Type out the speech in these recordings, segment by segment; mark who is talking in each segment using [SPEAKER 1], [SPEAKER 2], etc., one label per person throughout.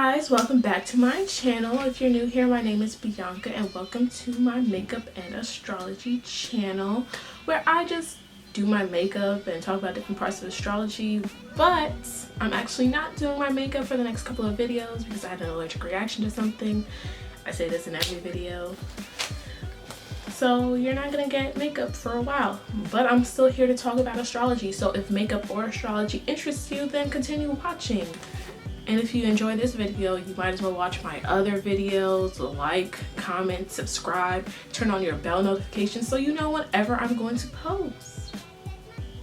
[SPEAKER 1] guys, welcome back to my channel. If you're new here, my name is Bianca and welcome to my Makeup and Astrology channel, where I just do my makeup and talk about different parts of astrology. But I'm actually not doing my makeup for the next couple of videos because I had an allergic reaction to something. I say this in every video. So you're not gonna get makeup for a while, but I'm still here to talk about astrology. So if makeup or astrology interests you, then continue watching. And if you enjoy this video, you might as well watch my other videos. Like, comment, subscribe, turn on your bell notifications so you know whenever I'm going to post,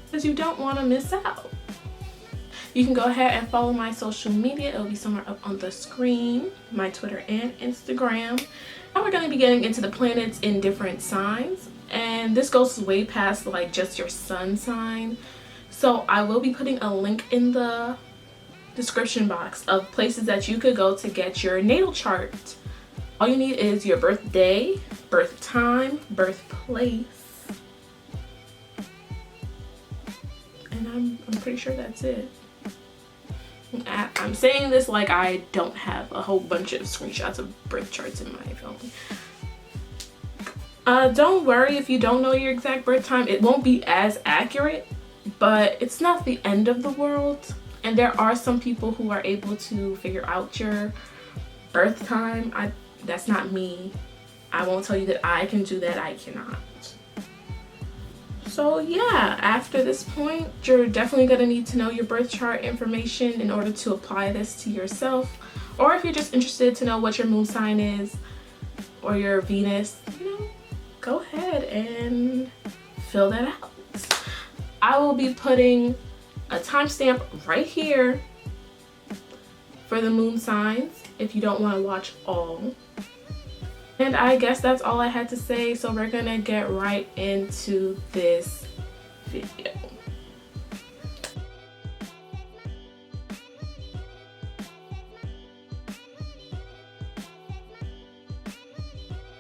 [SPEAKER 1] because you don't want to miss out. You can go ahead and follow my social media. It'll be somewhere up on the screen, my Twitter and Instagram. And we're going to be getting into the planets in different signs, and this goes way past like just your sun sign. So I will be putting a link in the description box of places that you could go to get your natal chart. All you need is your birthday, birth time, birthplace, and I'm pretty sure that's it. I'm saying this like I don't have a whole bunch of screenshots of birth charts in my phone. Don't worry if you don't know your exact birth time. It won't be as accurate, but it's not the end of the world. And there are some people who are able to figure out your birth time. That's not me. I won't tell you that I can do that. I cannot. So yeah, after this point, you're definitely going to need to know your birth chart information in order to apply this to yourself. Or if you're just interested to know what your moon sign is or your Venus, go ahead and fill that out. I will be putting a timestamp right here for the moon signs if you don't want to watch all. And I guess that's all I had to say, so we're gonna get right into this video.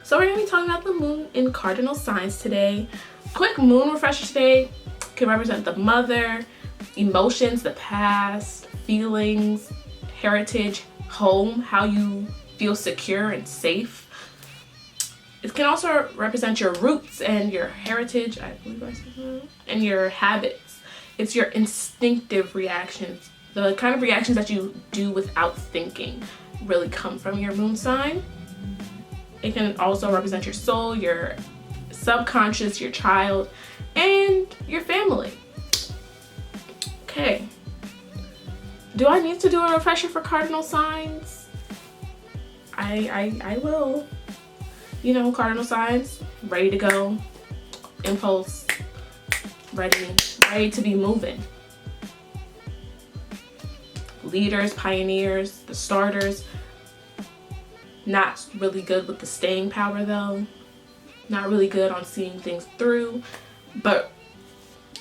[SPEAKER 1] So we're gonna be talking about the moon in cardinal signs today. Quick moon refresher today can represent the mother, emotions, the past, feelings, heritage, home, how you feel secure and safe. It can also represent your roots and your heritage, I believe I said that, and your habits. It's your instinctive reactions. The kind of reactions that you do without thinking really come from your moon sign. It can also represent your soul, your subconscious, your child, and your family. Okay, do I need to do a refresher for cardinal signs? I will. Cardinal signs, ready to go, impulse, ready to be moving. Leaders, pioneers, the starters, not really good with the staying power though. Not really good on seeing things through. But,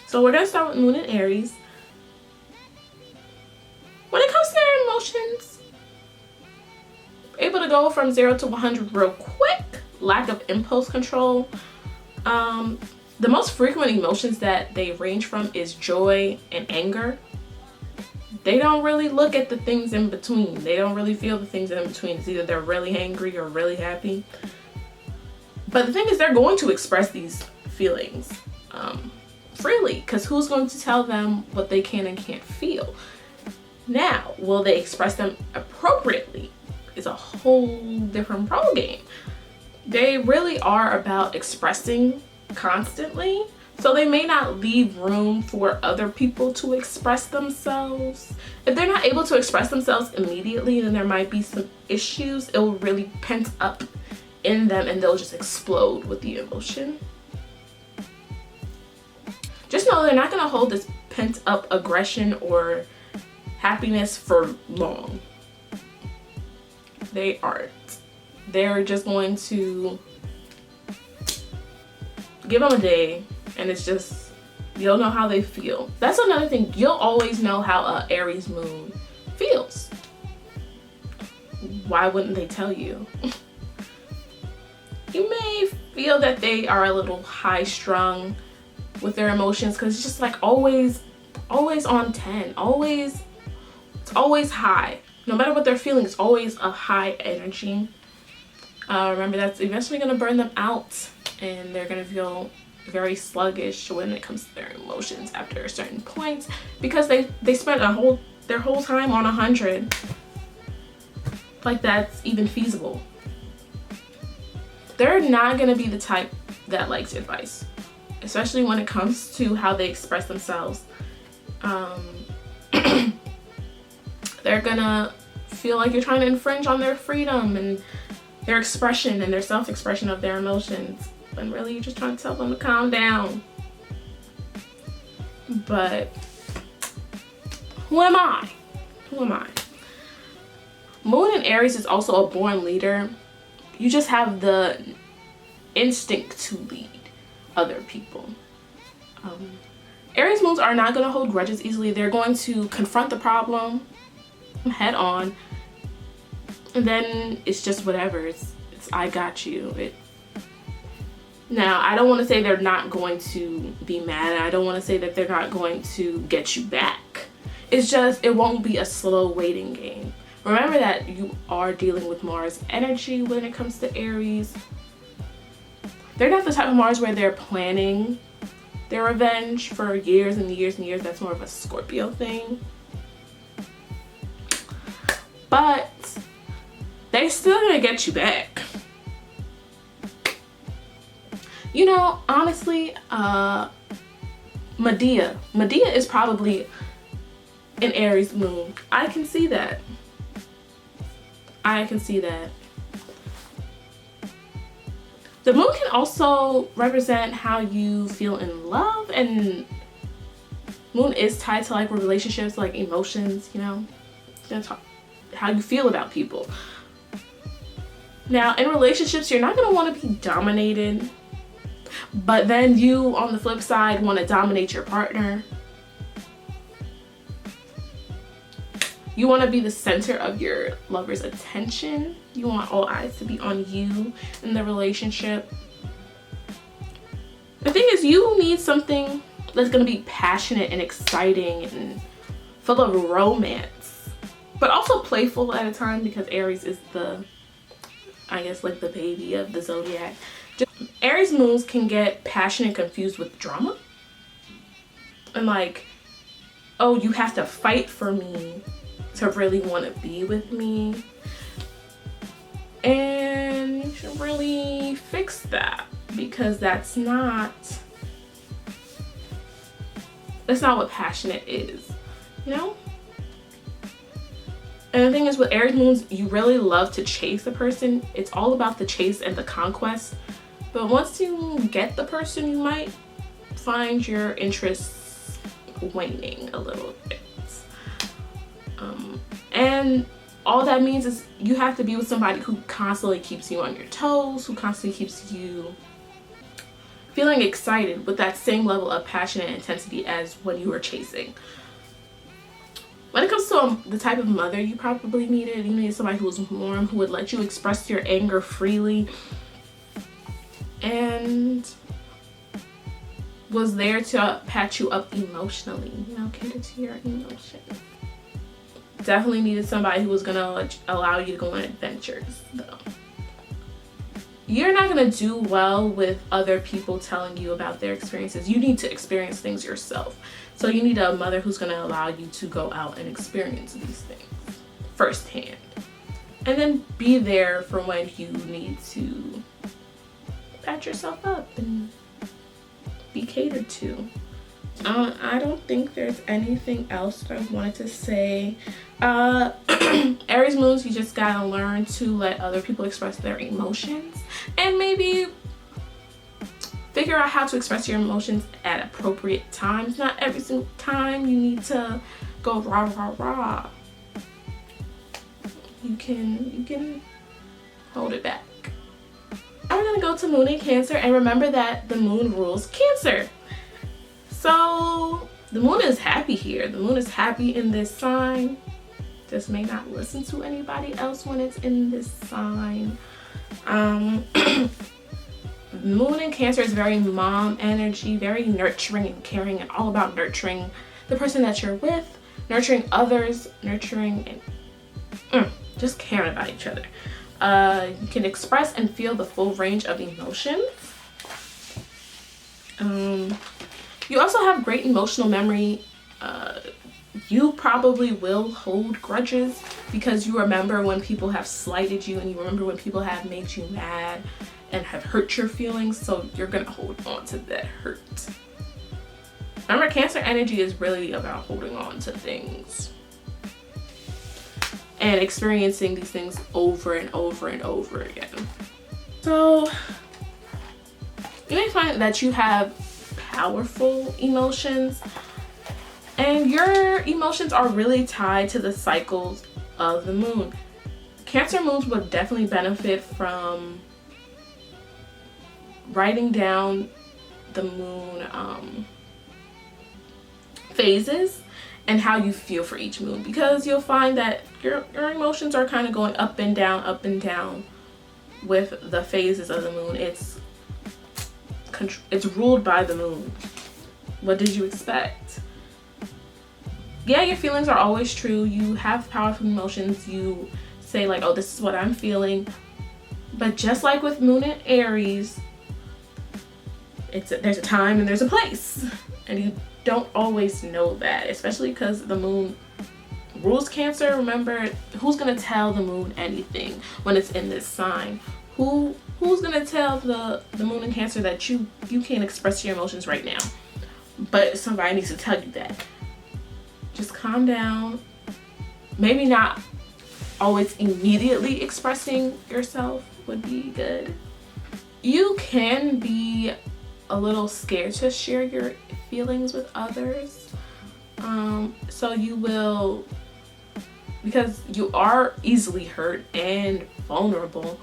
[SPEAKER 1] so we're gonna start with moon in Aries. When it comes to their emotions, able to go from 0 to 100 real quick. Lack of impulse control. The most frequent emotions that they range from is joy and anger. They don't really look at the things in between. They don't really feel the things in between. It's either they're really angry or really happy. But the thing is, they're going to express these feelings freely, because who's going to tell them what they can and can't feel? Now, will they express them appropriately is a whole different ballgame. They really are about expressing constantly, so they may not leave room for other people to express themselves. If they're not able to express themselves immediately, then there might be some issues. It will really pent up in them and they'll just explode with the emotion. Just know they're not going to hold this pent up aggression or happiness for long. They aren't. They're just going to give them a day and it's just, you'll know how they feel. That's another thing. You'll always know how a Aries moon feels. Why wouldn't they tell you? You may feel that they are a little high strung with their emotions because it's just like always on 10. It's always high. No matter what they're feeling, it's always a high energy. Remember, that's eventually going to burn them out, and they're going to feel very sluggish when it comes to their emotions after a certain point, because they spent their whole time on 100. Like, that's even feasible. They're not going to be the type that likes advice, especially when it comes to how they express themselves. They're gonna feel like you're trying to infringe on their freedom and their expression and their self-expression of their emotions, when really you're just trying to tell them to calm down. But who am I? Who am I? Moon in Aries is also a born leader. You just have the instinct to lead other people. Aries moons are not going to hold grudges easily. They're going to confront the problem head on, and then it's just whatever. It's I got you. Now, I don't want to say they're not going to be mad. I don't want to say that they're not going to get you back. It's just, it won't be a slow waiting game. Remember that you are dealing with Mars energy when it comes to Aries. They're not the type of Mars where they're planning their revenge for years and years and years. That's more of a Scorpio thing. But they still gonna get you back. You know, honestly, Medea is probably an Aries moon. I can see that. I can see that. The moon can also represent how you feel in love, and moon is tied to like relationships, like emotions, you know. It's gonna talk how you feel about people. Now, in relationships, you're not gonna want to be dominated, but then you, on the flip side, want to dominate your partner. You want to be the center of your lover's attention. You want all eyes to be on you in the relationship. The thing is, you need something that's going to be passionate and exciting and full of romance, but also playful at a time, because Aries is the, I guess, like the baby of the zodiac. Aries moons can get passionate, confused with drama. And like, oh, you have to fight for me to really want to be with me. And you should really fix that, because that's not what passionate is, you know? And the thing is, with Aries moons, you really love to chase a person. It's all about the chase and the conquest. But once you get the person, you might find your interests waning a little bit. And all that means is you have to be with somebody who constantly keeps you on your toes, who constantly keeps you feeling excited with that same level of passion and intensity as when you were chasing. When it comes to the type of mother you probably needed, you needed somebody who was warm, who would let you express your anger freely, and was there to patch you up emotionally, you know, cater to your emotions. Definitely needed somebody who was gonna allow you to go on adventures, though. You're not gonna do well with other people telling you about their experiences. You need to experience things yourself. So you need a mother who's gonna allow you to go out and experience these things firsthand. And then be there for when you need to patch yourself up and be catered to. I don't think there's anything else that I wanted to say. Aries moons, you just gotta learn to let other people express their emotions, and maybe figure out how to express your emotions at appropriate times. Not every single time you need to go rah rah rah. You can hold it back. Now we're gonna go to moon in Cancer, and remember that the moon rules Cancer. So the moon is happy here. The moon is happy in this sign. Just may not listen to anybody else when it's in this sign. Moon in Cancer is very mom energy, very nurturing and caring, and all about nurturing the person that you're with, nurturing others, nurturing and just caring about each other. You can express and feel the full range of emotions. You also have great emotional memory. You probably will hold grudges because you remember when people have slighted you, and you remember when people have made you mad and have hurt your feelings, so you're gonna hold on to that hurt. Remember, Cancer energy is really about holding on to things and experiencing these things over and over and over again. So you may find that you have powerful emotions, and your emotions are really tied to the cycles of the moon. Cancer moons would definitely benefit from writing down the moon phases and how you feel for each moon, because you'll find that your emotions are kind of going up and down with the phases of the moon. It's ruled by the moon. What did you expect? Yeah, your feelings are always true. You have powerful emotions. You say like, oh, this is what I'm feeling. But just like with Moon and Aries, there's a time and there's a place, and you don't always know that, especially because the moon rules Cancer. Remember, who's gonna tell the moon anything when it's in this sign? Who's gonna tell the moon in Cancer that you can't express your emotions right now? But somebody needs to tell you that. Just calm down. Maybe not always immediately expressing yourself would be good. You can be a little scared to share your feelings with others. So you will, because you are easily hurt and vulnerable,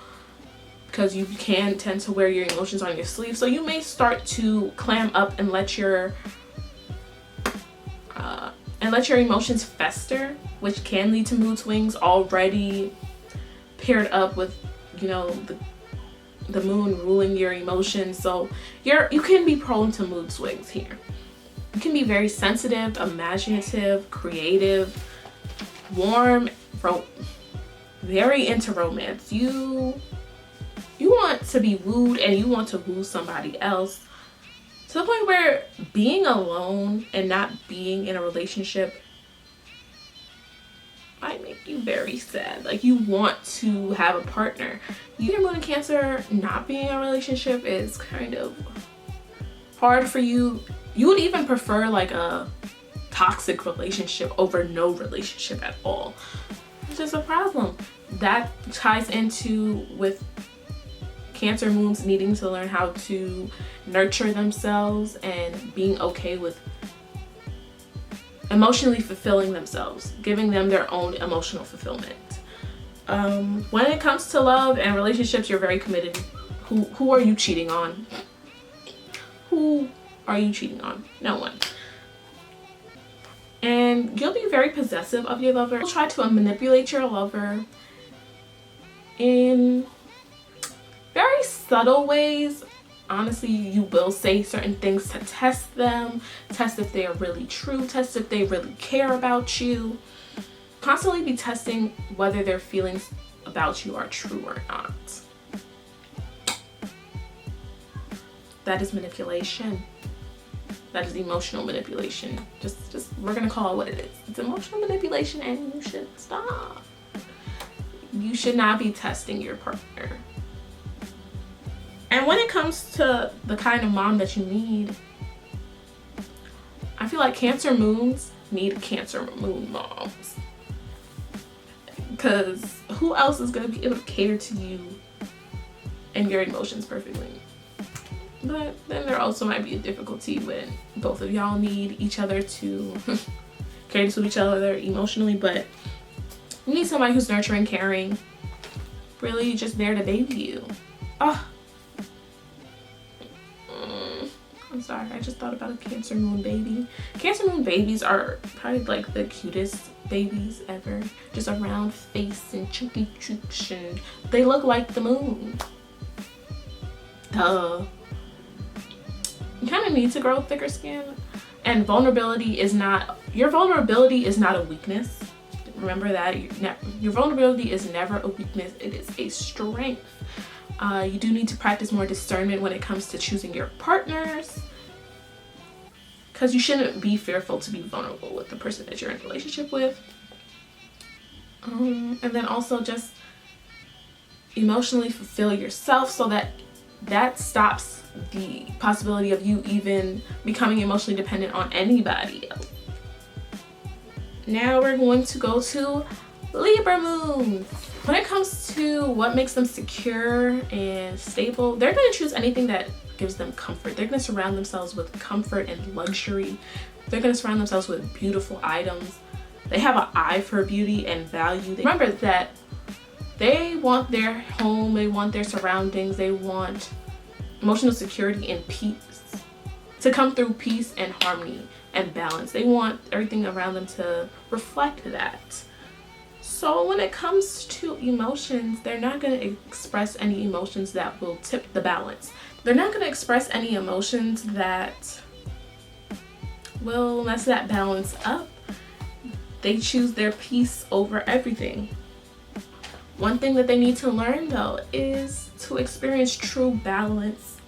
[SPEAKER 1] because you can tend to wear your emotions on your sleeve. So you may start to clam up and let your emotions fester, which can lead to mood swings already paired up with, you know, the moon ruling your emotions. So you can be prone to mood swings here. You can be very sensitive, imaginative, creative, warm, very into romance. You want to be wooed, and you want to woo somebody else, to the point where being alone and not being in a relationship might make you very sad. Like, you want to have a partner. Your moon in Cancer, not being in a relationship is kind of hard for you. You would even prefer like a toxic relationship over no relationship at all, which is a problem. That ties into with Cancer moons needing to learn how to nurture themselves and being okay with emotionally fulfilling themselves, giving them their own emotional fulfillment. When it comes to love and relationships, you're very committed. Who are you cheating on? Who are you cheating on? No one. And you'll be very possessive of your lover. You'll try to manipulate your lover in very subtle ways. Honestly, you will say certain things to test them, test if they are really true, test if they really care about you. Constantly be testing whether their feelings about you are true or not. That is manipulation. That is emotional manipulation. Just we're gonna call it what it is. It's emotional manipulation, and you should stop. You should not be testing your partner. And when it comes to the kind of mom that you need, I feel like Cancer moons need Cancer moon moms. Because who else is going to be able to cater to you and your emotions perfectly? But then there also might be a difficulty when both of y'all need each other to cater to each other emotionally. But you need somebody who's nurturing, caring, really just there to baby you. Oh. I'm sorry, I just thought about a Cancer moon baby. Cancer moon babies are probably like the cutest babies ever. Just a round face and chunky cheeks, and they look like the moon. Duh. You kind of need to grow thicker skin, and vulnerability is not, your vulnerability is not a weakness. Remember that your vulnerability is never a weakness, it is a strength. You do need to practice more discernment when it comes to choosing your partners, because you shouldn't be fearful to be vulnerable with the person that you're in a relationship with. And then also just emotionally fulfill yourself, so that stops the possibility of you even becoming emotionally dependent on anybody else. Now we're going to go to Libra moons. When it comes to what makes them secure and stable, they're going to choose anything that gives them comfort. They're going to surround themselves with comfort and luxury. They're going to surround themselves with beautiful items. They have an eye for beauty and value. Remember that they want their home, they want their surroundings, they want emotional security and peace to come through, peace and harmony and balance. They want everything around them to reflect that. So when it comes to emotions, they're not going to express any emotions that will tip the balance. They're not going to express any emotions that will mess that balance up. They choose their peace over everything. One thing that they need to learn though is to experience true balance.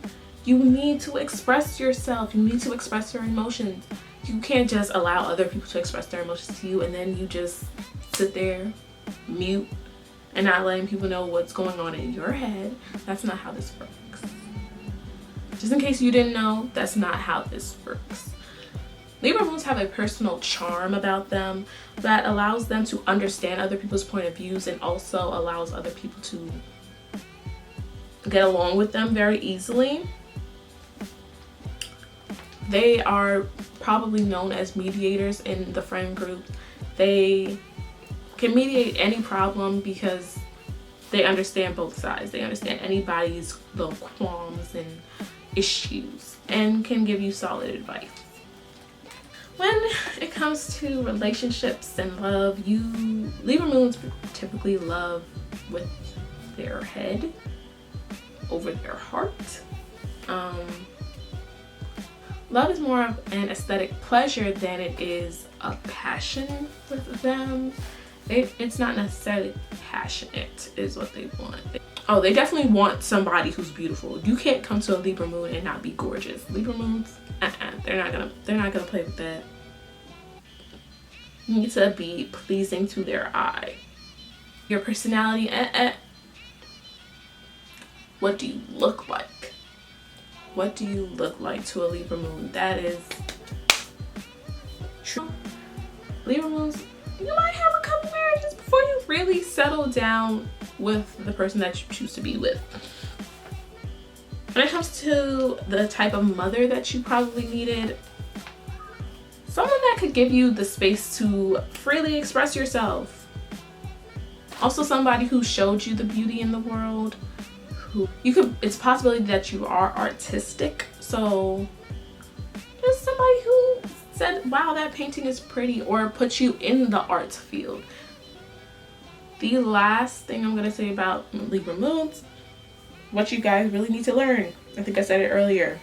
[SPEAKER 1] You need to express yourself. You need to express your emotions. You can't just allow other people to express their emotions to you and then you just sit there mute and not letting people know what's going on in your head. That's not how this works. Just in case you didn't know, that's not how this works. Libra moons have a personal charm about them that allows them to understand other people's point of views and also allows other people to get along with them very easily. They are probably known as mediators in the friend group. They can mediate any problem because they understand both sides. They understand anybody's little qualms and issues and can give you solid advice. When it comes to relationships and love, Libra moons typically love with their head over their heart. Love is more of an aesthetic pleasure than it is a passion with them. It's not necessarily passionate is what they want. Oh, they definitely want somebody who's beautiful. You can't come to a Libra moon and not be gorgeous. Libra moons, they're not gonna play with that. You need to be pleasing to their eye. Your personality, what do you look like? What do you look like to a Libra moon? That is true. Libra moons, you might have a couple marriages before you really settle down with the person that you choose to be with. When it comes to the type of mother that you probably needed, someone that could give you the space to freely express yourself. Also somebody who showed you the beauty in the world. It's a possibility that you are artistic, so just somebody who said, wow, that painting is pretty, or put you in the arts field. The last thing I'm going to say about Libra moons, what you guys really need to learn. I think I said it earlier.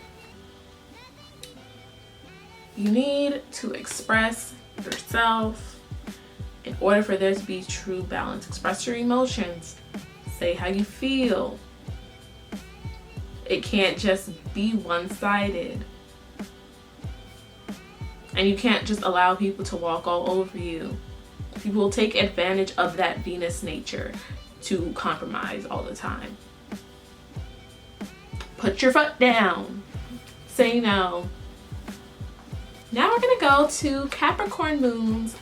[SPEAKER 1] You need to express yourself in order for there to be true balance. Express your emotions. Say how you feel. It can't just be one-sided. And you can't just allow people to walk all over you. People will take advantage of that Venus nature to compromise all the time. Put your foot down. Say no. Now we're gonna go to Capricorn moons.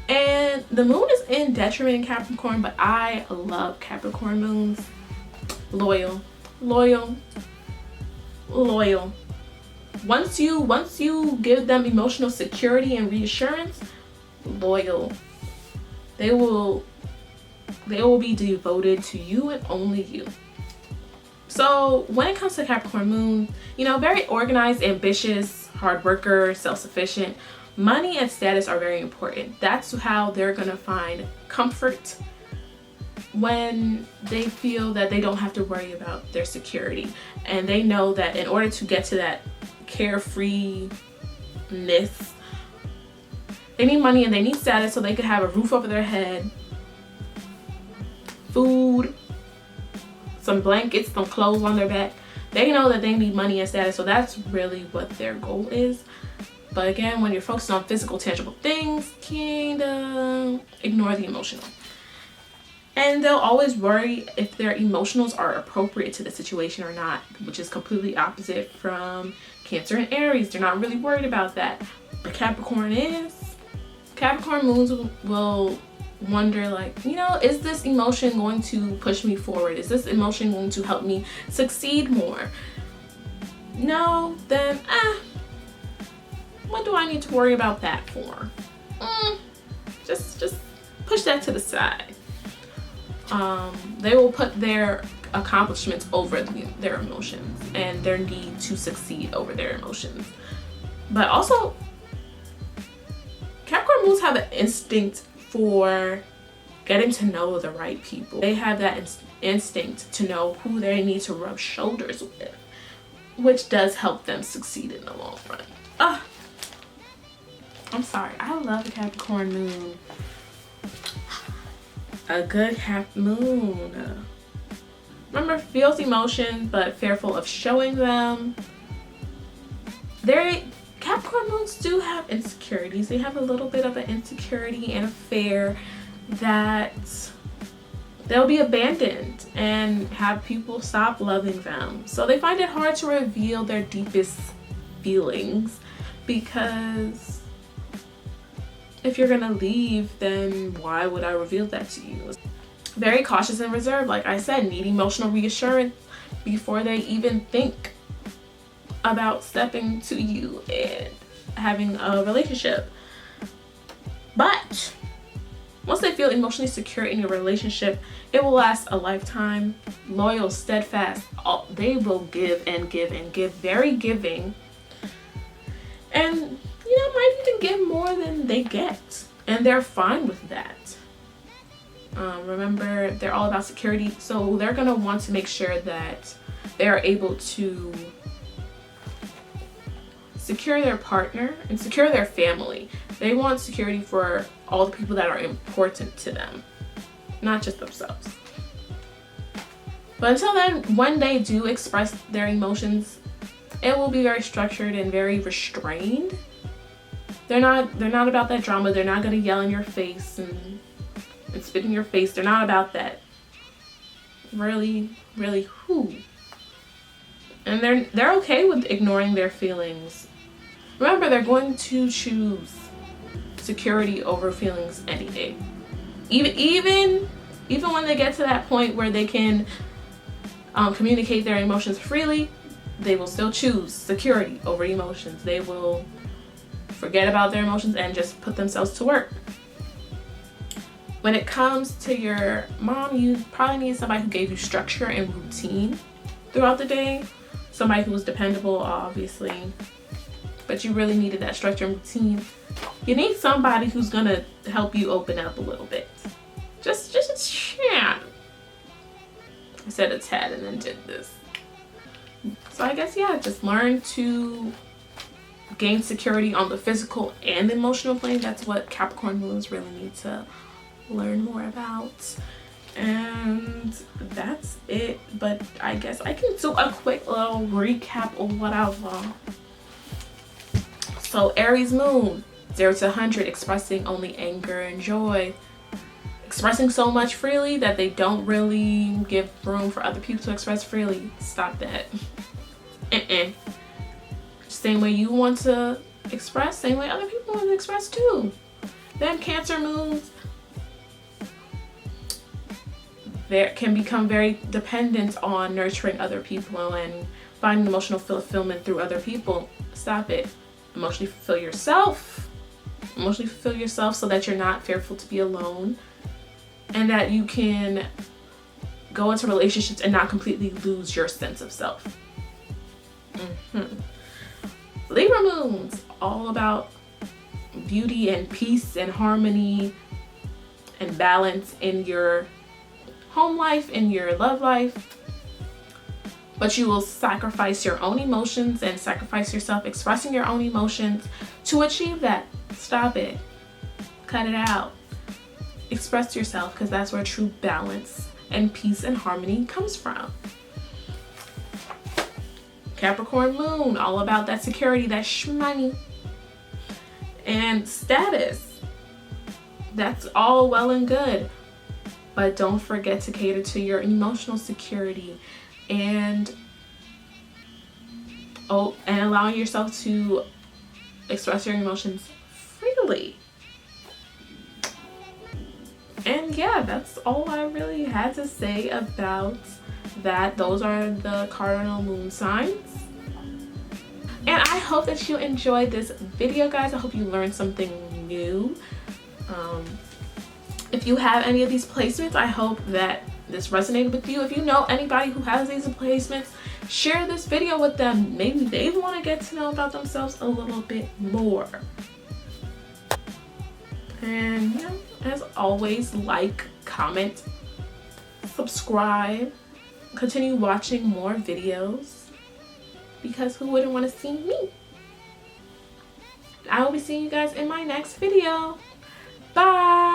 [SPEAKER 1] And the moon is in detriment in Capricorn, but I love Capricorn moons. Loyal, loyal, loyal. Once you give them emotional security and reassurance, loyal. They will be devoted to you and only you. So when it comes to Capricorn moon, very organized, ambitious, hard worker, self-sufficient. Money and status are very important. That's how they're gonna find comfort when they feel that they don't have to worry about their security. And they know that in order to get to that carefreeness, They need money and they need status so they could have a roof over their head, food, some blankets, some clothes on their back. They know that they need money and status, so that's really what their goal is. But again, when you're focused on physical, tangible things, kinda ignore the emotional. And they'll always worry if their emotionals are appropriate to the situation or not, which is completely opposite from Cancer and Aries. They're not really worried about that. But Capricorn is. Capricorn moons will wonder, like, you know, is this emotion going to push me forward? Is this emotion going to help me succeed more? No, then what do I need to worry about that for? Just push that to the side. They will put their accomplishments over their emotions and their need to succeed over their emotions. But also, Capricorn moons have an instinct for getting to know the right people. They have that instinct to know who they need to rub shoulders with, which does help them succeed in the long run. I'm sorry, I love a Capricorn moon. A good Cap moon. Remember, feels emotions but fearful of showing them. Capricorn moons do have insecurities. They have a little bit of an insecurity and a fear that they'll be abandoned and have people stop loving them. So they find it hard to reveal their deepest feelings, because if you're gonna leave, then why would I reveal that to you? Very cautious and reserved, like I said, need emotional reassurance before they even think about stepping to you and having a relationship. But once they feel emotionally secure in your relationship, it will last a lifetime. Loyal, steadfast, they will give and give and give, very giving. And might even give more than they get, and they're fine with that. Remember, they're all about security, so they're gonna want to make sure that they are able to secure their partner and secure their family. They want security for all the people that are important to them, not just themselves. But until then, when they do express their emotions, it will be very structured and very restrained. They're not about that drama. They're not gonna yell in your face and spit in your face. They're not about that. Really, who? And they're okay with ignoring their feelings. Remember, they're going to choose security over feelings any day. Even when they get to that point where they can communicate their emotions freely, they will still choose security over emotions. They will forget about their emotions and just put themselves to work. When it comes to your mom, you probably need somebody who gave you structure and routine throughout the day. Somebody who was dependable, obviously, but you really needed that structure and routine. You need somebody who's gonna help you open up a little bit. Just a tad. I said a tad and then did this. So I guess, yeah, just learn to gain security on the physical and emotional plane. That's what Capricorn moons really need to learn more about. And that's it. But I guess I can do a quick little recap of what I've So Aries moon, 0 to 100, expressing only anger and joy. Expressing so much freely that they don't really give room for other people to express freely. Stop that. Same way you want to express, same way other people want to express too. Then Cancer moons, they can become very dependent on nurturing other people and finding emotional fulfillment through other people. Stop it. Emotionally fulfill yourself. Emotionally fulfill yourself so that you're not fearful to be alone, and that you can go into relationships and not completely lose your sense of self. Libra moons, all about beauty and peace and harmony and balance in your home life, in your love life. But you will sacrifice your own emotions and sacrifice yourself expressing your own emotions to achieve that. Stop it. Cut it out. Express yourself, because that's where true balance and peace and harmony comes from. Capricorn moon, all about that security, that shmoney, and status. That's all well and good, but don't forget to cater to your emotional security and allowing yourself to express your emotions freely. And yeah, that's all I really had to say about that. Those are the cardinal moon signs. And I hope that you enjoyed this video, guys. I hope you learned something new. If you have any of these placements, I hope that this resonated with you. If you know anybody who has these placements, share this video with them. Maybe they want to get to know about themselves a little bit more. And you know, as always, like, comment, subscribe, continue watching more videos, because who wouldn't want to see me? I will be seeing you guys in my next video. Bye!